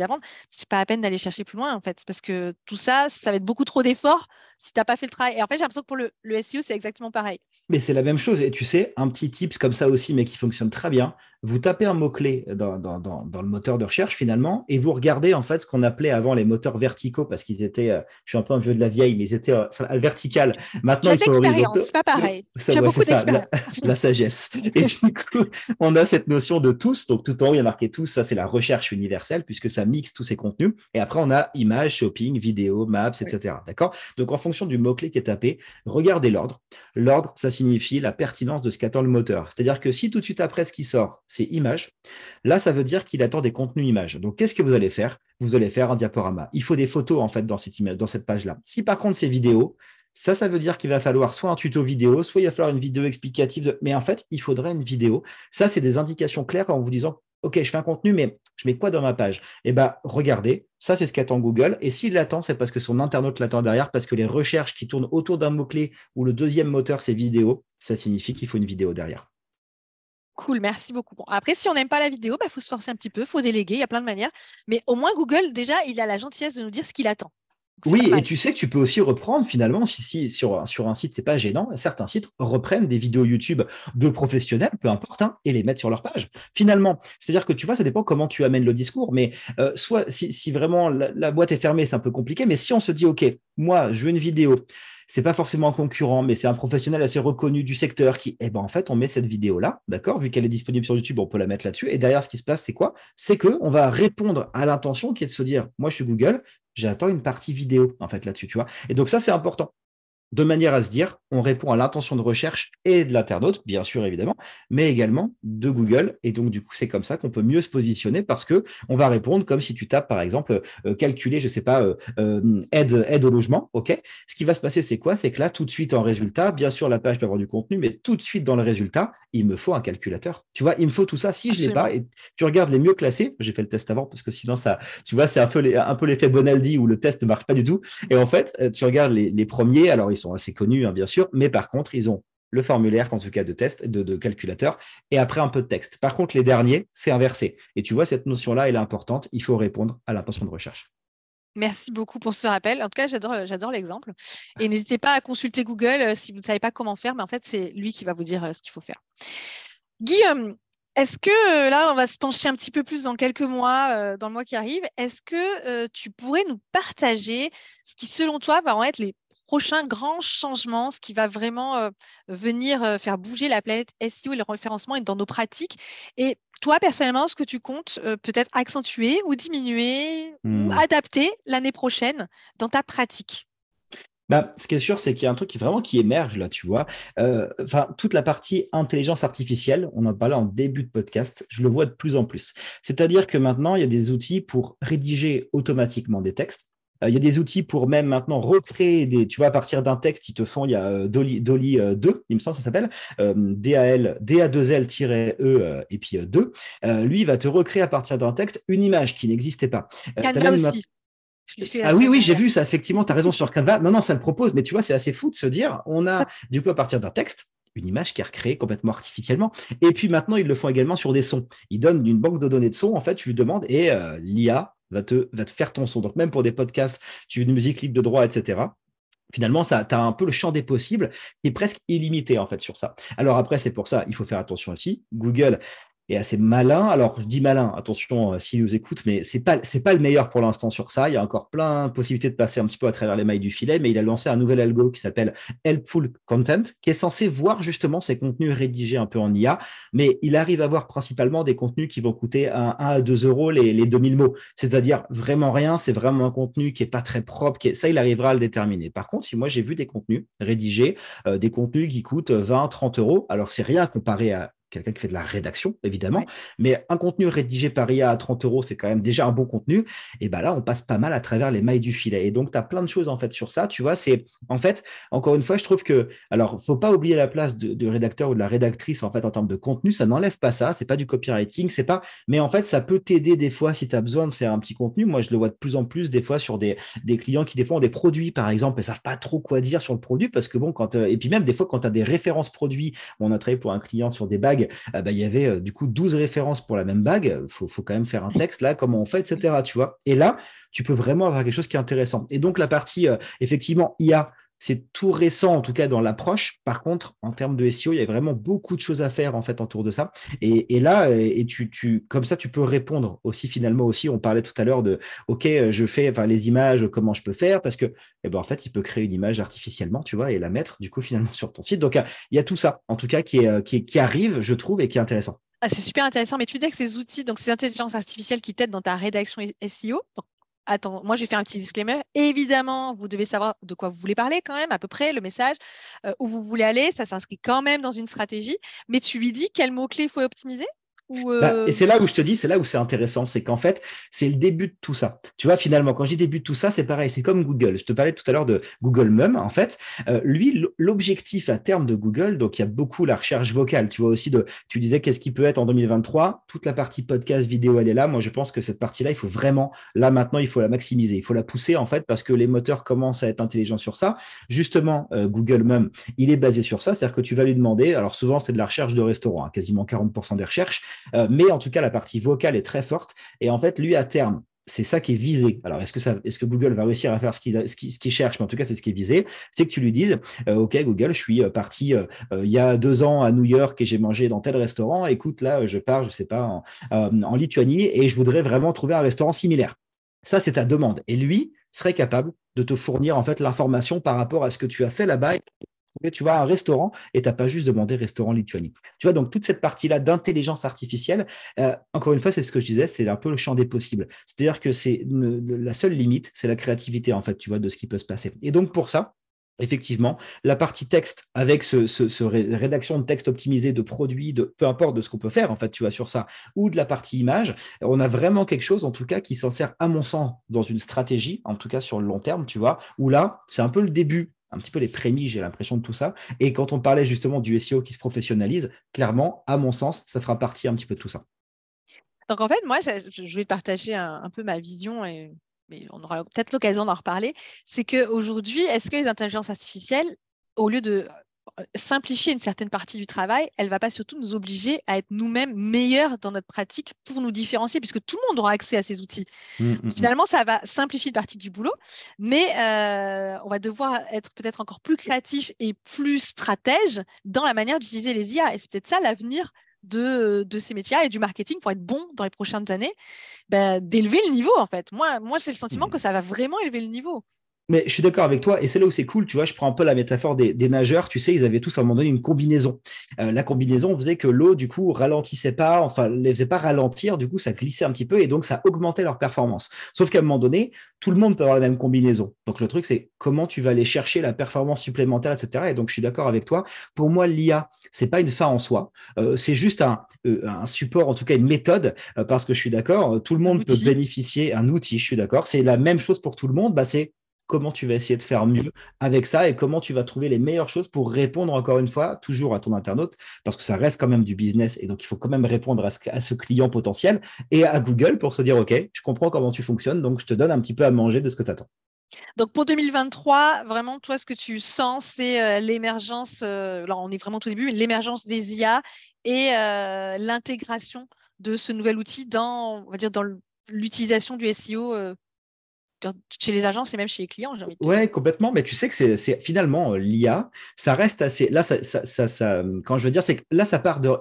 Speaker 1: vendre, c'est pas la peine d'aller chercher plus loin en fait, parce que tout ça, ça va être beaucoup trop d'efforts si tu n'as pas fait le travail. Et en fait, j'ai l'impression que pour le SEO, c'est exactement pareil.
Speaker 2: Mais c'est la même chose. Et tu sais, un petit tips comme ça aussi, mais qui fonctionne très bien. Vous tapez un mot-clé dans le moteur de recherche finalement, et vous regardez en fait ce qu'on appelait avant les moteurs verticaux, parce qu'ils étaient, je suis un peu un vieux de la vieille, mais ils étaient sur la verticale.
Speaker 1: Tu
Speaker 2: Maintenant,
Speaker 1: as
Speaker 2: ils
Speaker 1: de
Speaker 2: sont
Speaker 1: l'expérience,
Speaker 2: horizontaux.
Speaker 1: c'est pas pareil.
Speaker 2: Ça,
Speaker 1: Tu as
Speaker 2: ouais, c'est
Speaker 1: beaucoup
Speaker 2: ça,
Speaker 1: d'expérience.
Speaker 2: la sagesse. Et du coup, on a cette notion de tous. Donc, tout en haut, il y a marqué tous. Ça, c'est la recherche universelle, puisque ça mixe tous ces contenus. Et après, on a images, shopping, vidéo, maps,
Speaker 1: Oui.
Speaker 2: etc. D'accord? Donc, en fonction du mot-clé qui est tapé, regardez l'ordre. L'ordre, ça signifie la pertinence de ce qu'attend le moteur. C'est-à-dire que si tout de suite après ce qui sort, c'est image, là, ça veut dire qu'il attend des contenus images. Donc, qu'est-ce que vous allez faire? Vous allez faire un diaporama. Il faut des photos, en fait, dans cette page-là. Si par contre, c'est vidéo, ça veut dire qu'il va falloir soit un tuto vidéo, soit il va falloir une vidéo explicative. Mais en fait, il faudrait une vidéo. Ça, c'est des indications claires en vous disant, OK, je fais un contenu, mais je mets quoi dans ma page? Eh bien, regardez, ça, c'est ce qu'attend Google. Et s'il l'attend, c'est parce que son internaute l'attend derrière, parce que les recherches qui tournent autour d'un mot-clé où le deuxième moteur, c'est vidéo, ça signifie qu'il faut une vidéo derrière.
Speaker 1: Cool, merci beaucoup. Bon, après, si on n'aime pas la vidéo, il faut se forcer un petit peu, il faut déléguer, il y a plein de manières. Mais au moins, Google, déjà, il a la gentillesse de nous dire ce qu'il attend. Donc, c'est pas
Speaker 2: Oui, et
Speaker 1: mal.
Speaker 2: tu sais que tu peux aussi reprendre finalement, si sur un site, c'est pas gênant, certains sites reprennent des vidéos YouTube de professionnels, peu importe, hein, et les mettent sur leur page. Finalement, c'est-à-dire que tu vois, ça dépend comment tu amènes le discours, mais soit si vraiment la boîte est fermée, c'est un peu compliqué, mais si on se dit, OK, moi, je veux une vidéo, c'est pas forcément un concurrent, mais c'est un professionnel assez reconnu du secteur qui, eh ben, en fait, on met cette vidéo-là, d'accord? Vu qu'elle est disponible sur YouTube, on peut la mettre là-dessus. Et derrière, ce qui se passe, c'est quoi? C'est qu'on va répondre à l'intention qui est de se dire, moi, je suis Google, j'attends une partie vidéo, en fait, là-dessus, tu vois. Et donc, ça, c'est important de manière à se dire, on répond à l'intention de recherche et de l'internaute, bien sûr, évidemment, mais également de Google. Et donc, du coup, c'est comme ça qu'on peut mieux se positionner parce que on va répondre comme si tu tapes, par exemple, calculer, je sais pas, aide au logement. OK. Ce qui va se passer, c'est quoi? C'est que là, tout de suite, en résultat, bien sûr, la page peut avoir du contenu, mais tout de suite, dans le résultat, il me faut un calculateur. Tu vois, il me faut tout ça. Si je l'ai pas,
Speaker 1: Absolument.
Speaker 2: et tu regardes les mieux classés, j'ai fait le test avant parce que sinon, ça, tu vois, c'est un peu l'effet Bonaldi où le test ne marche pas du tout. Et en fait, tu regardes les premiers, alors ils sont assez connus, hein, bien sûr, mais par contre, ils ont le formulaire, en tout cas de test, de calculateur, et après un peu de texte. Par contre, les derniers, c'est inversé. Et tu vois, cette notion-là, elle est importante. Il faut répondre à l'intention de recherche.
Speaker 1: Merci beaucoup pour ce rappel. En tout cas, j'adore l'exemple. Et n'hésitez pas à consulter Google si vous ne savez pas comment faire, mais en fait, c'est lui qui va vous dire ce qu'il faut faire. Guillaume, est-ce que là, on va se pencher un petit peu plus dans quelques mois, dans le mois qui arrive. Est-ce que tu pourrais nous partager ce qui, selon toi, va en être les prochains grands changements, ce qui va vraiment venir faire bouger la planète SEO et le référencement et dans nos pratiques? Et toi, personnellement, ce que tu comptes peut-être accentuer ou diminuer ou
Speaker 2: Hmm.
Speaker 1: adapter l'année prochaine dans ta pratique?
Speaker 2: Bah, ce qui est sûr, c'est qu'il y a un truc qui vraiment qui émerge là, tu vois. Enfin, toute la partie intelligence artificielle, on en parlait en début de podcast, je le vois de plus en plus. C'est-à-dire que maintenant, il y a des outils pour rédiger automatiquement des textes. Il y a des outils pour même maintenant recréer des, tu vois, à partir d'un texte, ils te font, il y a Dolly 2, il me semble, ça s'appelle, DA2L-E et puis 2. Lui, il va te recréer à partir d'un texte une image qui n'existait pas. Tu as
Speaker 1: Canva
Speaker 2: même
Speaker 1: aussi. Je l'ai fait la
Speaker 2: ah oui,
Speaker 1: semaine
Speaker 2: oui, j'ai
Speaker 1: dernière.
Speaker 2: vu ça, effectivement, tu as raison sur Canva. Non, non, ça le propose, mais tu vois, c'est assez fou de se dire, on
Speaker 1: Ça
Speaker 2: a du coup à partir d'un texte, une image qui est recréée complètement artificiellement. Et puis maintenant, ils le font également sur des sons. Ils donnent une banque de données de sons, en fait, tu lui demandes et l'IA va te faire ton son. Donc même pour des podcasts, tu veux une musique libre de droit, etc. Finalement, tu as un peu le champ des possibles qui est presque illimité en fait sur ça. Alors après, c'est pour ça, il faut faire attention aussi. Google est assez malin. Alors, je dis malin, attention s'il nous écoute, mais c'est pas le meilleur pour l'instant sur ça. Il y a encore plein de possibilités de passer un petit peu à travers les mailles du filet, mais il a lancé un nouvel algo qui s'appelle Helpful Content, qui est censé voir justement ces contenus rédigés un peu en IA, mais il arrive à voir principalement des contenus qui vont coûter 1 à 2 euros les 2000 mots. C'est-à-dire vraiment rien, c'est vraiment un contenu qui est pas très propre, ça, il arrivera à le déterminer. Par contre, si moi j'ai vu des contenus rédigés, des contenus qui coûtent 20, 30 euros, alors c'est rien comparé à quelqu'un qui fait de la rédaction, évidemment.
Speaker 1: Ouais.
Speaker 2: Mais un contenu rédigé par IA à 30 euros, c'est quand même déjà un bon contenu. Et ben là, on passe pas mal à travers les mailles du filet. Et donc, tu as plein de choses en fait sur ça. Tu vois, c'est en fait, encore une fois, je trouve que, alors, faut pas oublier la place de rédacteur ou de la rédactrice en fait en termes de contenu. Ça n'enlève pas ça. C'est pas du copywriting, c'est pas. Mais en fait, ça peut t'aider des fois si tu as besoin de faire un petit contenu. Moi, je le vois de plus en plus des fois sur des clients qui des fois ont des produits, par exemple, et savent pas trop quoi dire sur le produit parce que bon, et puis même des fois quand tu as des références produits, on a travaillé pour un client sur des bagues, il y avait du coup 12 références pour la même bague. Faut quand même faire un texte là, comment on fait, etc. Tu vois. Et là, tu peux vraiment avoir quelque chose qui est intéressant. Et donc la partie effectivement IA, c'est tout récent, en tout cas dans l'approche. Par contre, en termes de SEO, il y a vraiment beaucoup de choses à faire en fait autour de ça. Et là, comme ça, tu peux répondre aussi finalement aussi. On parlait tout à l'heure de, OK, je fais les images, comment je peux faire? Parce que, en fait, il peut créer une image artificiellement, tu vois, et la mettre du coup finalement sur ton site. Donc, il y a tout ça, en tout cas, qui arrive, je trouve, et qui est intéressant.
Speaker 1: Ah, c'est super intéressant, mais tu dis que ces outils, donc ces intelligences artificielles qui t'aident dans ta rédaction SEO, donc attends, moi j'ai fait un petit disclaimer. Évidemment, vous devez savoir de quoi vous voulez parler quand même, à peu près, le message, où vous voulez aller, ça s'inscrit quand même dans une stratégie, mais tu lui dis quels mots-clés il faut optimiser ou
Speaker 2: Et c'est là où je te dis, c'est là où c'est intéressant, c'est qu'en fait, c'est le début de tout ça. Tu vois, finalement, quand je dis début de tout ça, c'est pareil, c'est comme Google. Je te parlais tout à l'heure de Google Mum, en fait. Lui, l'objectif à terme de Google, donc il y a beaucoup la recherche vocale. Tu vois aussi, tu disais qu'est-ce qui peut être en 2023. Toute la partie podcast, vidéo, elle est là. Moi, je pense que cette partie-là, il faut vraiment, là maintenant, il faut la maximiser. Il faut la pousser, en fait, parce que les moteurs commencent à être intelligents sur ça. Justement, Google Mum, il est basé sur ça. C'est-à-dire que tu vas lui demander, alors souvent, c'est de la recherche de restaurants, hein, quasiment 40% des recherches. Mais en tout cas, la partie vocale est très forte. Et en fait, lui, à terme, c'est ça qui est visé. Alors, est-ce que Google va réussir à faire ce qu'il cherche? Mais en tout cas, c'est ce qui est visé. C'est que tu lui dises, OK, Google, je suis parti il y a 2 ans à New York et j'ai mangé dans tel restaurant. Écoute, là, je pars, je sais pas, en Lituanie et je voudrais vraiment trouver un restaurant similaire. Ça, c'est ta demande. Et lui serait capable de te fournir en fait l'information par rapport à ce que tu as fait là-bas. Tu vas à un restaurant et tu n'as pas juste demandé restaurant Lituanie. Tu vois, donc toute cette partie-là d'intelligence artificielle, encore une fois, c'est ce que je disais, c'est un peu le champ des possibles. C'est-à-dire que la seule limite, c'est la créativité, en fait, tu vois, de ce qui peut se passer. Et donc, pour ça, effectivement, la partie texte avec rédaction de texte optimisé de produits, peu importe de ce qu'on peut faire, en fait, tu vois, sur ça, ou de la partie image, on a vraiment quelque chose, en tout cas, qui s'insère, à mon sens, dans une stratégie, en tout cas sur le long terme, tu vois, où là, c'est un peu le début, un petit peu les prémices, j'ai l'impression de tout ça. Et quand on parlait justement du SEO qui se professionnalise, clairement, à mon sens, ça fera partie un petit peu de tout ça.
Speaker 1: Donc en fait, moi, je vais te partager un peu ma vision, mais on aura peut-être l'occasion d'en reparler. C'est qu'aujourd'hui, est-ce que les intelligences artificielles, au lieu de simplifier une certaine partie du travail, elle ne va pas surtout nous obliger à être nous-mêmes meilleurs dans notre pratique pour nous différencier, puisque tout le monde aura accès à ces outils. Finalement, ça va simplifier une partie du boulot, mais on va devoir être peut-être encore plus créatif et plus stratège dans la manière d'utiliser les IA. Et c'est peut-être ça l'avenir de ces métiers et du marketing pour être bon dans les prochaines années, d'élever le niveau en fait. Moi c'est le sentiment que ça va vraiment élever le niveau.
Speaker 2: Mais je suis d'accord avec toi, et c'est là où c'est cool, tu vois, je prends un peu la métaphore des nageurs, tu sais, ils avaient tous à un moment donné une combinaison. La combinaison faisait que l'eau, du coup, ralentissait pas, enfin, les faisait pas ralentir, du coup, ça glissait un petit peu, et donc ça augmentait leur performance. Sauf qu'à un moment donné, tout le monde peut avoir la même combinaison. Donc le truc, c'est comment tu vas aller chercher la performance supplémentaire, etc. Et donc, je suis d'accord avec toi. Pour moi, l'IA, c'est pas une fin en soi, c'est juste un support, en tout cas une méthode, parce que je suis d'accord, tout le monde peut bénéficier un outil, je suis d'accord. C'est la même chose pour tout le monde, c'est comment tu vas essayer de faire mieux avec ça et comment tu vas trouver les meilleures choses pour répondre encore une fois, toujours à ton internaute, parce que ça reste quand même du business et donc il faut quand même répondre à ce client potentiel et à Google pour se dire, OK, je comprends comment tu fonctionnes, donc je te donne un petit peu à manger de ce que tu attends.
Speaker 1: Donc pour 2023, vraiment, toi, ce que tu sens, c'est l'émergence, alors on est vraiment au tout début, l'émergence des IA et l'intégration de ce nouvel outil dans, on va dire, dans l'utilisation du SEO chez les agences et même chez les clients, j'ai envie de te dire.
Speaker 2: Ouais, complètement. Mais tu sais que c'est finalement l'IA, ça reste assez. Là, quand je veux dire, c'est que là,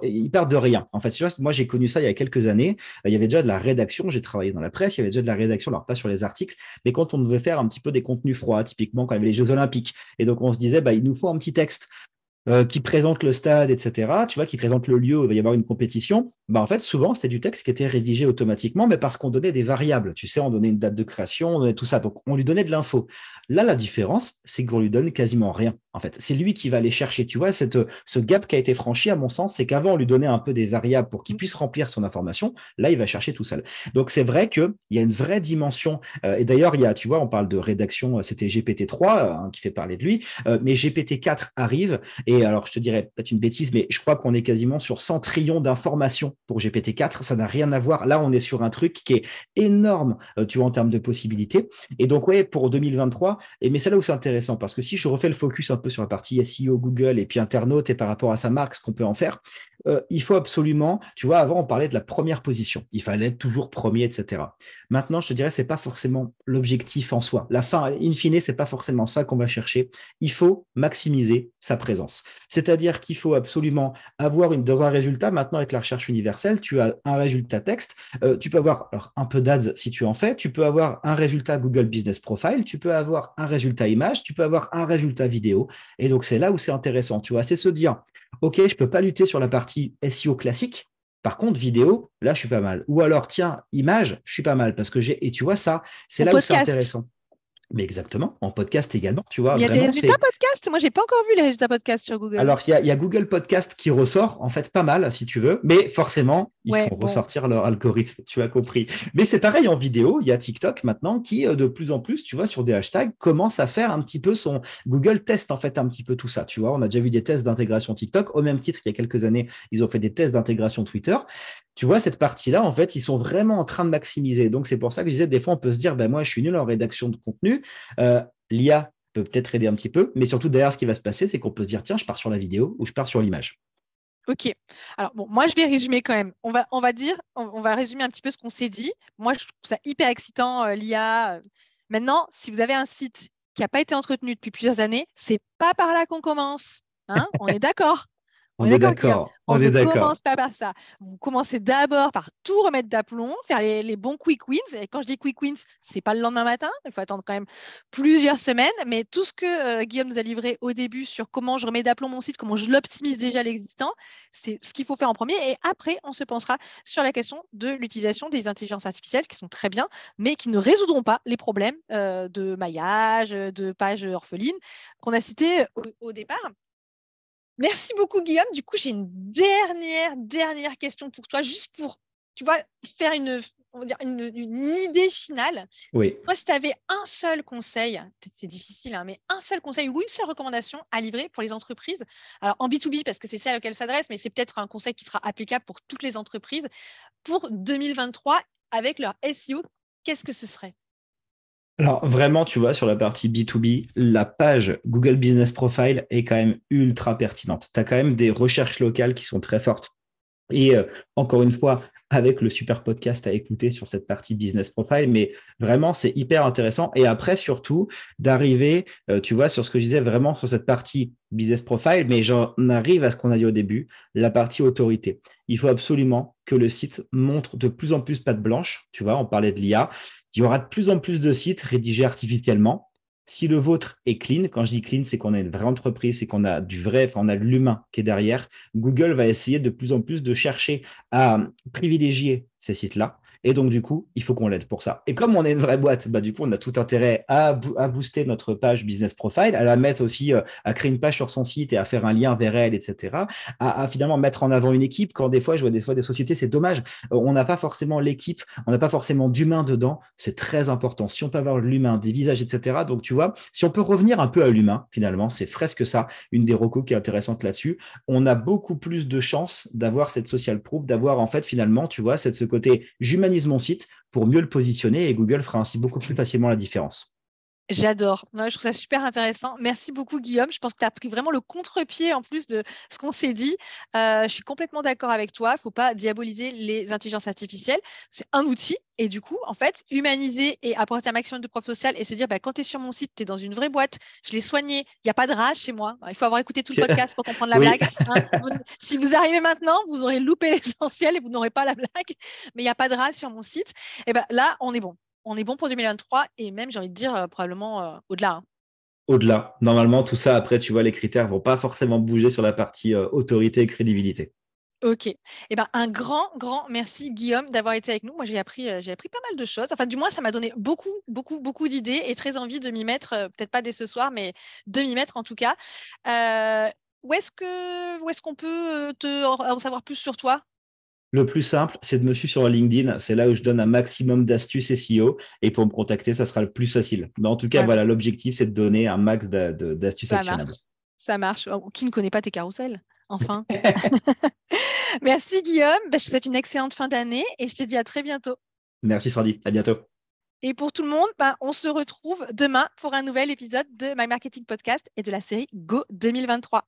Speaker 2: il part de rien. En fait, tu vois, moi, j'ai connu ça il y a quelques années. Il y avait déjà de la rédaction. J'ai travaillé dans la presse. Il y avait déjà de la rédaction, alors pas sur les articles, mais quand on devait faire un petit peu des contenus froids, typiquement quand il y avait les Jeux Olympiques. Et donc, on se disait, il nous faut un petit texte qui présente le stade, etc., tu vois, qui présente le lieu où il va y avoir une compétition, en fait, souvent, c'était du texte qui était rédigé automatiquement, mais parce qu'on donnait des variables. Tu sais, on donnait une date de création, on donnait tout ça. Donc, on lui donnait de l'info. Là, la différence, c'est qu'on lui donne quasiment rien. En fait, c'est lui qui va aller chercher. Tu vois, ce gap qui a été franchi, à mon sens, c'est qu'avant, on lui donnait un peu des variables pour qu'il puisse remplir son information. Là, il va chercher tout seul. Donc, c'est vrai qu'il y a une vraie dimension. Et d'ailleurs, tu vois, on parle de rédaction, c'était GPT-3 qui fait parler de lui, mais GPT-4 arrive. Et alors, je te dirais peut-être une bêtise, mais je crois qu'on est quasiment sur 100 trillions d'informations pour GPT-4. Ça n'a rien à voir. Là, on est sur un truc qui est énorme, tu vois, en termes de possibilités. Et donc, ouais, pour 2023, mais c'est là où c'est intéressant parce que si je refais le focus un peu sur la partie SEO, Google et puis internaute et par rapport à sa marque, ce qu'on peut en faire, il faut absolument, tu vois, avant on parlait de la première position, il fallait être toujours premier, etc. Maintenant, je te dirais, c'est pas forcément l'objectif en soi. La fin, in fine, c'est pas forcément ça qu'on va chercher. Il faut maximiser sa présence. C'est-à-dire qu'il faut absolument avoir dans un résultat, maintenant avec la recherche universelle, tu as un résultat texte, tu peux avoir alors, un peu d'ads si tu en fais, tu peux avoir un résultat Google Business Profile, tu peux avoir un résultat image, tu peux avoir un résultat vidéo. Et donc, c'est là où c'est intéressant, tu vois, c'est se dire, OK, je ne peux pas lutter sur la partie SEO classique. Par contre, vidéo, là, je suis pas mal. Ou alors, tiens, image, je suis pas mal parce que j'ai. Et tu vois, ça, c'est
Speaker 1: Mon
Speaker 2: là où c'est
Speaker 1: podcast.
Speaker 2: intéressant. Mais exactement, en podcast également, tu vois,
Speaker 1: Il y a des
Speaker 2: vraiment,
Speaker 1: résultats
Speaker 2: c'est.
Speaker 1: podcast? Moi, j'ai pas encore vu les résultats podcast sur Google.
Speaker 2: Alors, il y a Google Podcast qui ressort, en fait, pas mal, si tu veux, mais forcément, ils
Speaker 1: Ouais,
Speaker 2: font
Speaker 1: bon.
Speaker 2: ressortir leur algorithme, tu as compris. Mais c'est pareil en vidéo, il y a TikTok maintenant qui, de plus en plus, tu vois, sur des hashtags, commence à faire un petit peu son. Google teste, en fait, un petit peu tout ça, tu vois. On a déjà vu des tests d'intégration TikTok, au même titre qu'il y a quelques années, ils ont fait des tests d'intégration Twitter. Tu vois, cette partie-là, en fait, ils sont vraiment en train de maximiser. Donc, c'est pour ça que je disais, des fois, on peut se dire, ben, moi, je suis nul en rédaction de contenu. L'IA peut peut-être aider un petit peu, mais surtout derrière, ce qui va se passer, c'est qu'on peut se dire, tiens, je pars sur la vidéo ou je pars sur l'image.
Speaker 1: Ok. Alors, bon, moi, je vais résumer quand même. On va résumer un petit peu ce qu'on s'est dit. Moi, je trouve ça hyper excitant, l'IA. Maintenant, si vous avez un site qui n'a pas été entretenu depuis plusieurs années, c'est pas par là qu'on commence. Hein? On est d'accord? On
Speaker 2: On
Speaker 1: est
Speaker 2: est
Speaker 1: d'accord, Guillaume?
Speaker 2: d'accord,
Speaker 1: On
Speaker 2: on
Speaker 1: ne
Speaker 2: est d'accord.
Speaker 1: commence pas par ça. Vous commencez d'abord par tout remettre d'aplomb, faire les bons quick wins. Et quand je dis quick wins, ce n'est pas le lendemain matin. Il faut attendre quand même plusieurs semaines. Mais tout ce que Guillaume nous a livré au début sur comment je remets d'aplomb mon site, comment je l'optimise déjà l'existant, c'est ce qu'il faut faire en premier. Et après, on se pensera sur la question de l'utilisation des intelligences artificielles qui sont très bien, mais qui ne résoudront pas les problèmes de maillage, de pages orphelines qu'on a cités au départ. Merci beaucoup, Guillaume. Du coup, j'ai une dernière question pour toi, juste pour, tu vois, faire on va dire une idée finale.
Speaker 2: Oui.
Speaker 1: Toi, si tu avais un seul conseil, peut-être c'est difficile, hein, mais un seul conseil ou une seule recommandation à livrer pour les entreprises, alors en B2B, parce que c'est ça auquel s'adresse, mais c'est peut-être un conseil qui sera applicable pour toutes les entreprises, pour 2023 avec leur SEO, qu'est-ce que ce serait?
Speaker 2: Alors vraiment, tu vois, sur la partie B2B, la page Google Business Profile est quand même ultra pertinente. Tu as quand même des recherches locales qui sont très fortes. Et encore une fois, avec le super podcast à écouter sur cette partie business profile, mais vraiment, c'est hyper intéressant. Et après, surtout, d'arriver, tu vois, sur ce que je disais, vraiment sur cette partie business profile, mais j'en arrive à ce qu'on a dit au début, la partie autorité. Il faut absolument que le site montre de plus en plus patte blanche. Tu vois, on parlait de l'IA. Il y aura de plus en plus de sites rédigés artificiellement. Si le vôtre est clean, quand je dis clean, c'est qu'on a une vraie entreprise, c'est qu'on a du vrai, enfin, on a de l'humain qui est derrière. Google va essayer de plus en plus de chercher à privilégier ces sites-là. Et donc, du coup, il faut qu'on l'aide pour ça. Et comme on est une vraie boîte, bah, du coup, on a tout intérêt à booster notre page business profile, à la mettre aussi, à créer une page sur son site et à faire un lien vers elle, etc. À finalement mettre en avant une équipe. Quand des fois, je vois des fois des sociétés, c'est dommage. On n'a pas forcément l'équipe, on n'a pas forcément d'humain dedans. C'est très important. Si on peut avoir de l'humain, des visages, etc. Donc, tu vois, si on peut revenir un peu à l'humain, finalement, c'est presque ça, une des recos qui est intéressante là-dessus. On a beaucoup plus de chances d'avoir cette social proof, d'avoir en fait finalement, tu vois, ce côté j'humanise mon site pour mieux le positionner et Google fera ainsi beaucoup plus facilement la différence.
Speaker 1: J'adore. Non, je trouve ça super intéressant. Merci beaucoup, Guillaume. Je pense que tu as pris vraiment le contre-pied en plus de ce qu'on s'est dit. Je suis complètement d'accord avec toi. Il ne faut pas diaboliser les intelligences artificielles. C'est un outil. Et du coup, en fait, humaniser et apporter un maximum de preuves sociales et se dire, bah, quand tu es sur mon site, tu es dans une vraie boîte, je l'ai soigné, il n'y a pas de rage chez moi. Il faut avoir écouté tout le podcast pour comprendre la
Speaker 2: Oui.
Speaker 1: blague. Hein. Si vous arrivez maintenant, vous aurez loupé l'essentiel et vous n'aurez pas la blague. Mais il n'y a pas de rage sur mon site. Et ben là, on est bon. On est bon pour 2023 et même, j'ai envie de dire, probablement au-delà. Hein.
Speaker 2: Au-delà, normalement, tout ça, après, tu vois, les critères vont pas forcément bouger sur la partie autorité et crédibilité.
Speaker 1: Ok. Eh ben, un grand, grand merci, Guillaume, d'avoir été avec nous. Moi, j'ai appris pas mal de choses. Enfin, du moins, ça m'a donné beaucoup, beaucoup, beaucoup d'idées et très envie de m'y mettre, peut-être pas dès ce soir, mais de m'y mettre en tout cas. Euh, où est-ce qu'on peut en savoir plus sur toi?
Speaker 2: Le plus simple, c'est de me suivre sur LinkedIn. C'est là où je donne un maximum d'astuces SEO. Et pour me contacter, ça sera le plus facile. Mais en tout cas,
Speaker 1: Voilà,
Speaker 2: voilà, l'objectif, c'est de donner un max d'astuces
Speaker 1: ça
Speaker 2: actionnables.
Speaker 1: marche. Ça marche. Oh, qui ne connaît pas tes carousels? Enfin. Merci, Guillaume. Ben, je te souhaite une excellente fin d'année et je te dis à très bientôt.
Speaker 2: Merci, Sandy. À bientôt.
Speaker 1: Et pour tout le monde, ben, on se retrouve demain pour un nouvel épisode de My Marketing Podcast et de la série Go 2023.